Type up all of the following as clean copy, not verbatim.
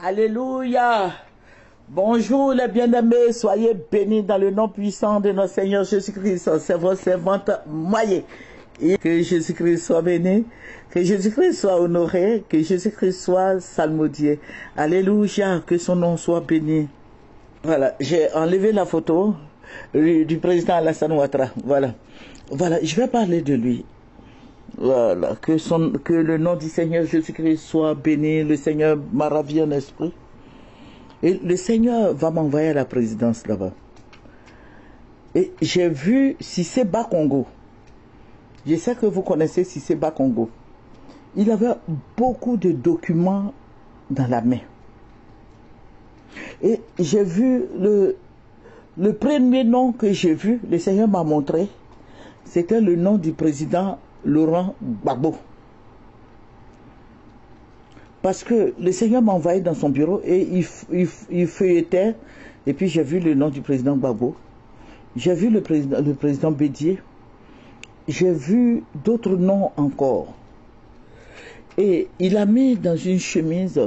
Alléluia. Bonjour les bien-aimés, soyez bénis dans le nom puissant de notre Seigneur Jésus-Christ. C'est votre servante Moyé. Et que Jésus-Christ soit béni, que Jésus-Christ soit honoré, que Jésus-Christ soit salmodié. Alléluia, que son nom soit béni. Voilà, j'ai enlevé la photo du président Alassane Ouattara. Voilà, je vais parler de lui. Voilà, que le nom du Seigneur Jésus-Christ soit béni. Le Seigneur m'a ravi en esprit. Et le Seigneur va m'envoyer à la présidence là-bas. Et j'ai vu Cissé Bakongo. Je sais que vous connaissez Cissé Bakongo. Il avait beaucoup de documents dans la main. Et j'ai vu le premier nom que j'ai vu, le Seigneur m'a montré, c'était le nom du président Laurent Gbagbo. Parce que le Seigneur m'a envoyé dans son bureau et il feuilletait. Et puis j'ai vu le nom du président Gbagbo. J'ai vu le président Bédié. J'ai vu d'autres noms encore. Et il a mis dans une chemise.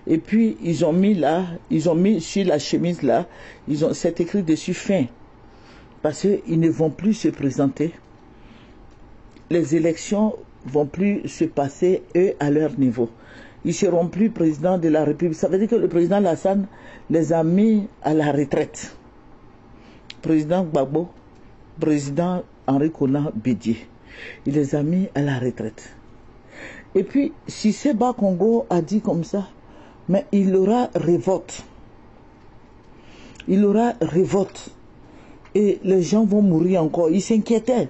Et puis ils ont mis sur la chemise là, c'est écrit dessus fin. Parce qu'ils ne vont plus se présenter. Les élections vont plus se passer, eux, à leur niveau. Ils ne seront plus présidents de la République. Ça veut dire que le président Alassane les a mis à la retraite. Président Gbagbo, président Henri Konan Bédié. Il les a mis à la retraite. Et puis, Cissé Bakongo a dit comme ça, mais il aura révolte. Il aura révolte. Et les gens vont mourir encore. Il s'inquiétait.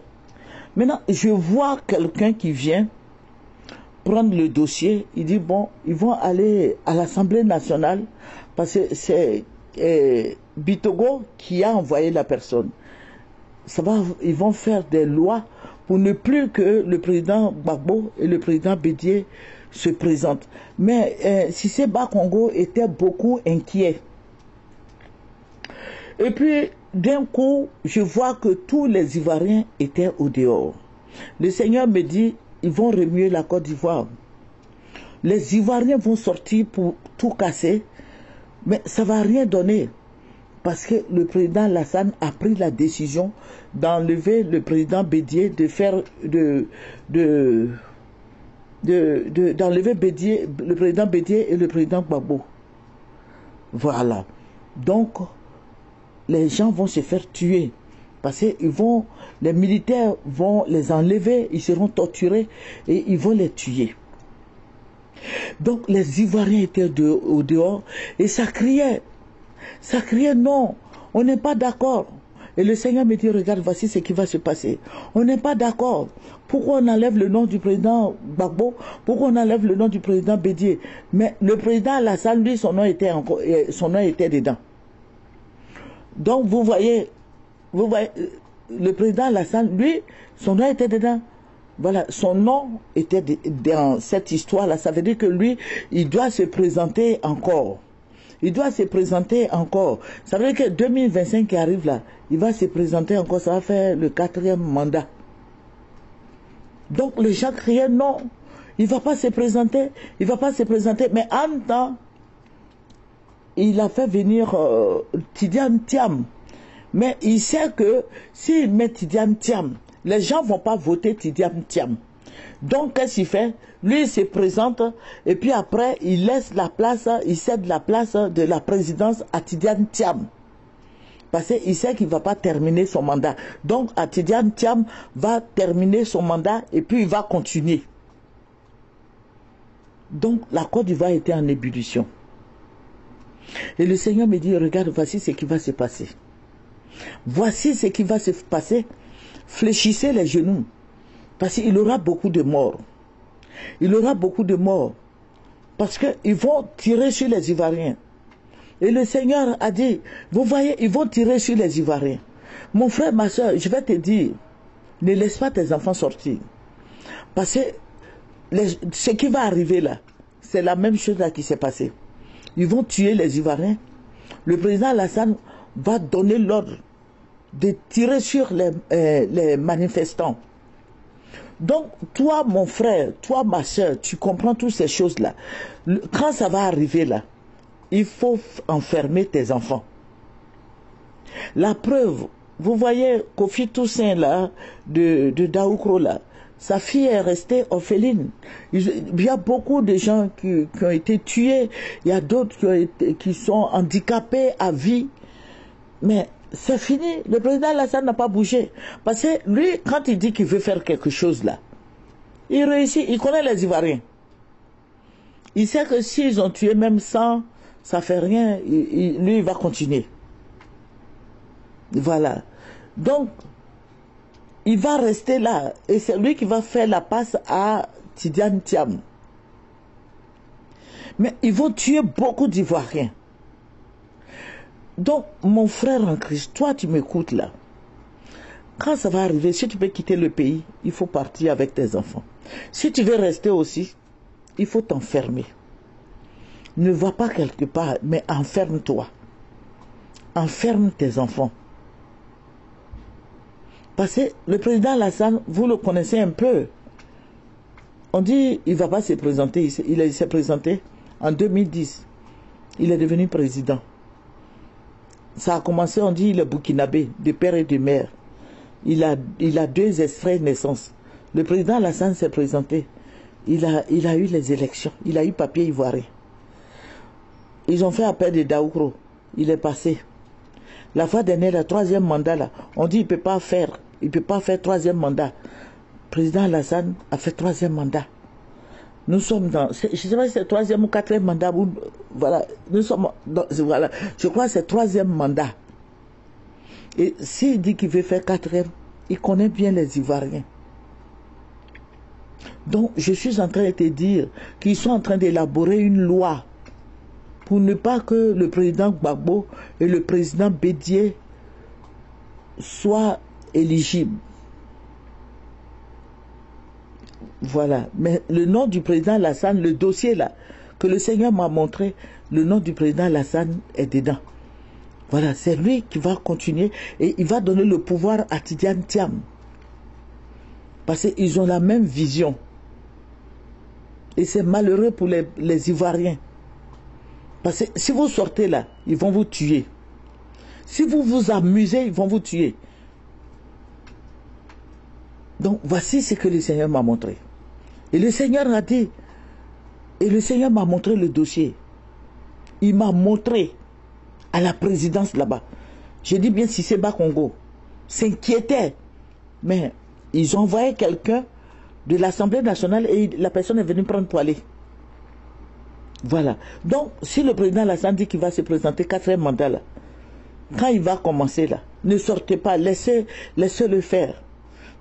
Maintenant, je vois quelqu'un qui vient prendre le dossier. Il dit, bon, ils vont aller à l'Assemblée nationale parce que c'est Bitogo qui a envoyé la personne. Ils vont faire des lois pour ne plus que le président Gbagbo et le président Bédié se présentent. Mais Cissé Bakongo était beaucoup inquiet. Et puis, d'un coup, je vois que tous les Ivoiriens étaient au dehors. Le Seigneur me dit, ils vont remuer la Côte d'Ivoire. Les Ivoiriens vont sortir pour tout casser, mais ça ne va rien donner. Parce que le président Alassane a pris la décision d'enlever le président Bédié, d'enlever le président Bédié et le président Gbagbo. Voilà. Donc, les gens vont se faire tuer. Parce que les militaires vont les enlever, ils seront torturés et ils vont les tuer. Donc les Ivoiriens étaient au dehors et ça criait. Ça criait non, on n'est pas d'accord. Et le Seigneur me dit, regarde, voici ce qui va se passer. On n'est pas d'accord. Pourquoi on enlève le nom du président Gbagbo? Pourquoi on enlève le nom du président Bédié? Mais le président Alassane, lui, son nom était dedans. Donc vous voyez, le président Alassane, lui, son nom était dedans. Voilà, son nom était dans cette histoire-là. Ça veut dire que lui, il doit se présenter encore. Il doit se présenter encore. Ça veut dire que 2025 qui arrive là, il va se présenter encore. Ça va faire le 4e mandat. Donc les gens criaient non, il ne va pas se présenter. Il ne va pas se présenter. Mais en même temps, il a fait venir Tidiane Thiam. Mais il sait que s'il met Tidiane Thiam, les gens ne vont pas voter Tidiane Thiam. Donc, qu'est-ce qu'il fait? Lui, il se présente et puis après, il laisse la place, il cède la place de la présidence à Tidiane Thiam. Parce qu'il sait qu'il ne va pas terminer son mandat. Donc, Tidiane Thiam va terminer son mandat et puis il va continuer. Donc, la Côte d'Ivoire était en ébullition. Et le Seigneur me dit, regarde, voici ce qui va se passer. Voici ce qui va se passer. Fléchissez les genoux. Parce qu'il aura beaucoup de morts. Il aura beaucoup de morts. Parce qu'ils vont tirer sur les Ivoiriens. Et le Seigneur a dit, vous voyez, ils vont tirer sur les Ivoiriens. Mon frère, ma soeur, je vais te dire, ne laisse pas tes enfants sortir. Parce que ce qui va arriver là, c'est la même chose là qui s'est passée. Ils vont tuer les Ivoiriens. Le président Alassane va donner l'ordre de tirer sur les manifestants. Donc, toi, mon frère, toi, ma soeur, tu comprends toutes ces choses-là. Quand ça va arriver là, il faut enfermer tes enfants. La preuve, vous voyez Kofi Toussaint là, de Daoukro là, sa fille est restée orpheline. Il y a beaucoup de gens qui ont été tués, il y a d'autres qui sont handicapés à vie. Mais c'est fini, le président Alassane n'a pas bougé. Parce que lui, quand il dit qu'il veut faire quelque chose là, il réussit, il connaît les Ivoiriens. Il sait que s'ils ont tué même 100, ça fait rien, lui il va continuer. Voilà. Donc, il va rester là. Et c'est lui qui va faire la passe à Tidiane Thiam. Mais ils vont tuer beaucoup d'Ivoiriens. Donc, mon frère en Christ, toi tu m'écoutes là. Quand ça va arriver, si tu peux quitter le pays, il faut partir avec tes enfants. Si tu veux rester aussi, il faut t'enfermer. Ne va pas quelque part, mais enferme-toi. Enferme tes enfants. Parce que le président Alassane, vous le connaissez un peu. On dit il ne va pas se présenter. Il s'est présenté en 2010. Il est devenu président. Ça a commencé, on dit il est burkinabé, de père et de mère. Il a 2 extraits de naissance. Le président Alassane s'est présenté. Il a eu les élections. Il a eu papier ivoirien. Ils ont fait appel de Daoukro. Il est passé. La fois dernière, le 3e mandat, là, on dit qu'il ne peut pas faire. Il ne peut pas faire 3e mandat. Le président Alassane a fait 3e mandat. Nous sommes dans, je ne sais pas si c'est 3e ou 4e mandat. Voilà, nous sommes dans, voilà, je crois que c'est 3e mandat. Et s'il dit qu'il veut faire 4e, il connaît bien les Ivoiriens. Donc, je suis en train de te dire qu'ils sont en train d'élaborer une loi pour ne pas que le président Gbagbo et le président Bédié soient éligibles. Voilà. Mais le nom du président Alassane, le dossier là, que le Seigneur m'a montré, le nom du président Alassane est dedans. Voilà, c'est lui qui va continuer et il va donner le pouvoir à Tidiane Thiam. Parce qu'ils ont la même vision. Et c'est malheureux pour les Ivoiriens. Parce que si vous sortez là, ils vont vous tuer. Si vous vous amusez, ils vont vous tuer. Donc voici ce que le Seigneur m'a montré. Et le Seigneur a dit, et le Seigneur m'a montré le dossier. Il m'a montré à la présidence là-bas. Je dis bien si c'est bas Congo. S'inquiétait. Mais ils ont envoyé quelqu'un de l'Assemblée nationale et la personne est venue prendre poilé. Voilà. Donc, si le président Alassane dit qu'il va se présenter 4e mandat là, quand il va commencer là, ne sortez pas, laissez-le faire.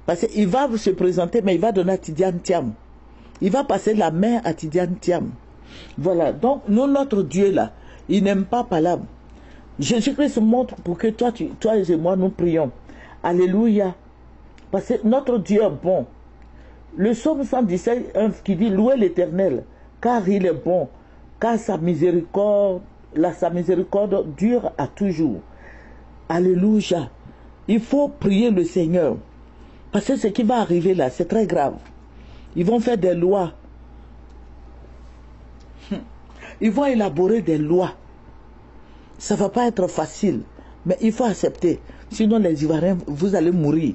Parce qu'il va se présenter, mais il va donner à Tidiane Thiam. Il va passer la main à Tidiane Thiam. Voilà. Donc, nous, notre Dieu là, il n'aime pas palabre. Jésus-Christ montre pour que toi et moi, nous prions. Alléluia. Parce que notre Dieu est bon. Le psaume 117, qui dit, louez l'Éternel, car il est bon, car sa miséricorde dure à toujours. Alléluia. Il faut prier le Seigneur. Parce que ce qui va arriver là, c'est très grave. Ils vont faire des lois. Ils vont élaborer des lois. Ça ne va pas être facile, mais il faut accepter. Sinon, les Ivoiriens, vous allez mourir.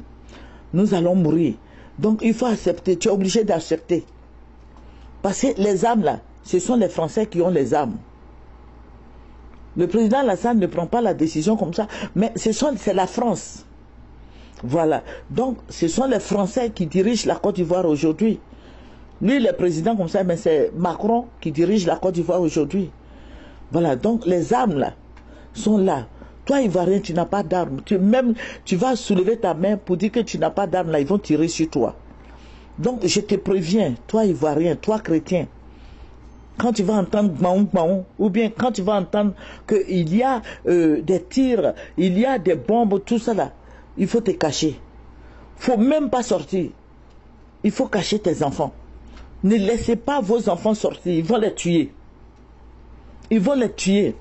Nous allons mourir. Donc, il faut accepter. Tu es obligé d'accepter. Parce que les âmes, là, ce sont les Français qui ont les âmes. Le président Alassane ne prend pas la décision comme ça, mais c'est la France. Voilà. Donc, ce sont les Français qui dirigent la Côte d'Ivoire aujourd'hui. Lui, il est président comme ça, mais c'est Macron qui dirige la Côte d'Ivoire aujourd'hui. Voilà. Donc, les âmes, là, sont là. Toi, Ivoirien, tu n'as pas d'armes. Tu vas soulever ta main pour dire que tu n'as pas d'armes, là, ils vont tirer sur toi. Donc, je te préviens, toi, Ivoirien, toi, chrétien, quand tu vas entendre gmaon, gmaon, ou bien quand tu vas entendre qu'il y a des tirs, il y a des bombes, tout ça là, il faut te cacher. Il ne faut même pas sortir. Il faut cacher tes enfants. Ne laissez pas vos enfants sortir, ils vont les tuer. Ils vont les tuer.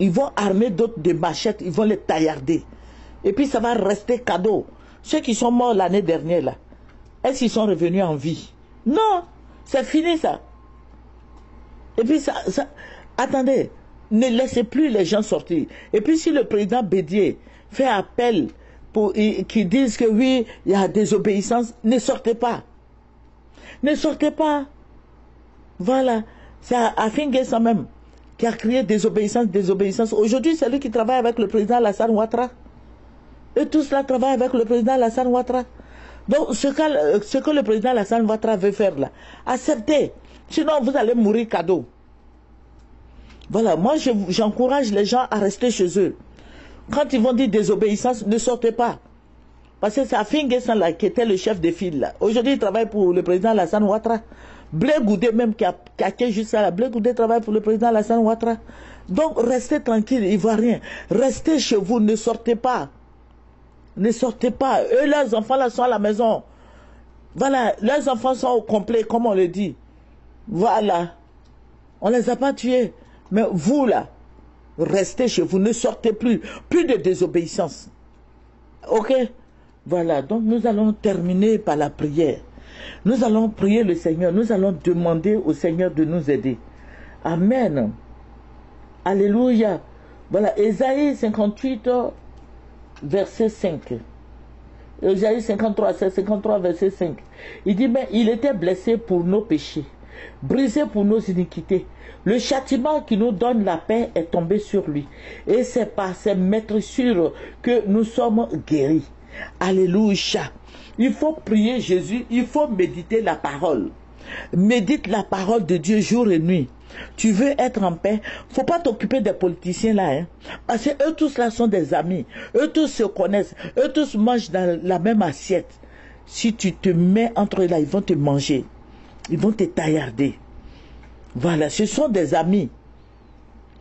Ils vont armer d'autres de machettes, ils vont les taillarder. Et puis ça va rester cadeau. Ceux qui sont morts l'année dernière là, Est-ce qu'ils sont revenus en vie? Non, c'est fini ça. Et puis attendez, ne laissez plus les gens sortir. Et puis si le président Bédié fait appel pour qu'ils disent que oui, il y a désobéissance, ne sortez pas. Ne sortez pas. Voilà. C'est Afinguessa même qui a créé désobéissance. Aujourd'hui, c'est lui qui travaille avec le président Alassane Ouattara. Et tous là travaillent avec le président Alassane Ouattara. Donc, ce que le président Alassane Ouattara veut faire là, acceptez. Sinon, vous allez mourir cadeau. Voilà, moi, j'encourage les gens à rester chez eux. Quand ils vont dire désobéissance, ne sortez pas. Parce que c'est Afinguessa là qui était le chef de file là. Aujourd'hui, il travaille pour le président Alassane Ouattara. Blé Goudé même qui a juste ça là. Blé Goudé travaille pour le président Alassane Ouattara. Donc, restez tranquille, Ivoiriens. Restez chez vous, ne sortez pas. Ne sortez pas. Eux, leurs enfants là sont à la maison. Voilà, leurs enfants sont au complet, comme on le dit. Voilà. On ne les a pas tués. Mais vous là, restez chez vous, ne sortez plus. Plus de désobéissance. Ok? Voilà, donc nous allons terminer par la prière. Nous allons prier le Seigneur. Nous allons demander au Seigneur de nous aider. Amen. Alléluia. Voilà, Ésaïe 58, verset 5. Ésaïe 53, verset 5. Il dit, mais il était blessé pour nos péchés, brisé pour nos iniquités. Le châtiment qui nous donne la paix est tombé sur lui. Et c'est par ses maîtrissures que nous sommes guéris. Alléluia. Il faut prier Jésus, il faut méditer la parole. Médite la parole de Dieu jour et nuit. Tu veux être en paix, faut pas t'occuper des politiciens là, hein. Parce que eux tous là sont des amis. Eux tous se connaissent. Eux tous mangent dans la même assiette. Si tu te mets entre eux là, ils vont te manger. Ils vont te taillarder. Voilà, ce sont des amis.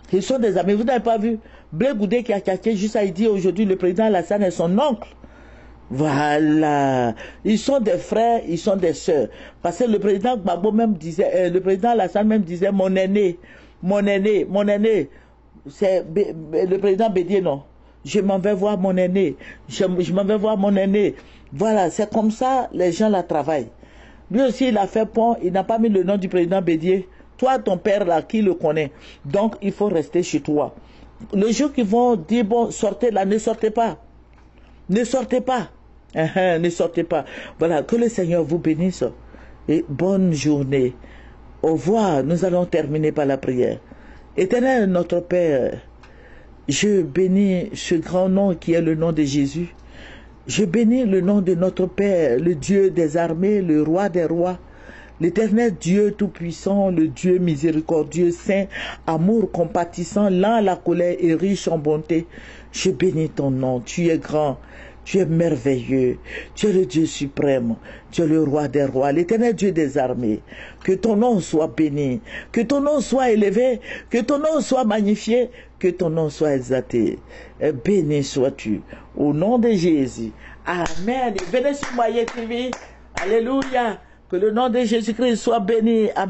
Ce sont des amis. Vous n'avez pas vu Blé Goudé qui a caché juste à dire aujourd'hui le président Alassane est son oncle. Voilà. Ils sont des frères, ils sont des sœurs. Parce que le président Gbagbo même disait, le président Alassane même disait, mon aîné, c'est le président Bédié, non. Je m'en vais voir mon aîné. Je m'en vais voir mon aîné. Voilà, c'est comme ça, les gens la travaillent. Lui aussi, il a fait pont, il n'a pas mis le nom du président Bédié. Toi, ton père là, qui le connaît. Donc, il faut rester chez toi. Le jour qu'ils vont dire, bon, sortez là, ne sortez pas. Ne sortez pas. Ne sortez pas. Voilà, que le Seigneur vous bénisse. Et bonne journée. Au revoir. Nous allons terminer par la prière. Éternel notre Père, je bénis ce grand nom qui est le nom de Jésus. Je bénis le nom de notre Père, le Dieu des armées, le roi des rois, l'éternel Dieu tout-puissant, le Dieu miséricordieux, saint, amour compatissant, lent à la colère et riche en bonté. Je bénis ton nom, tu es grand. Tu es merveilleux, tu es le Dieu suprême, tu es le roi des rois, l'éternel Dieu des armées. Que ton nom soit béni, que ton nom soit élevé, que ton nom soit magnifié, que ton nom soit exalté. Béni sois-tu, au nom de Jésus. Amen. Béni sur Moyen TV. Alléluia. Que le nom de Jésus-Christ soit béni. Amen.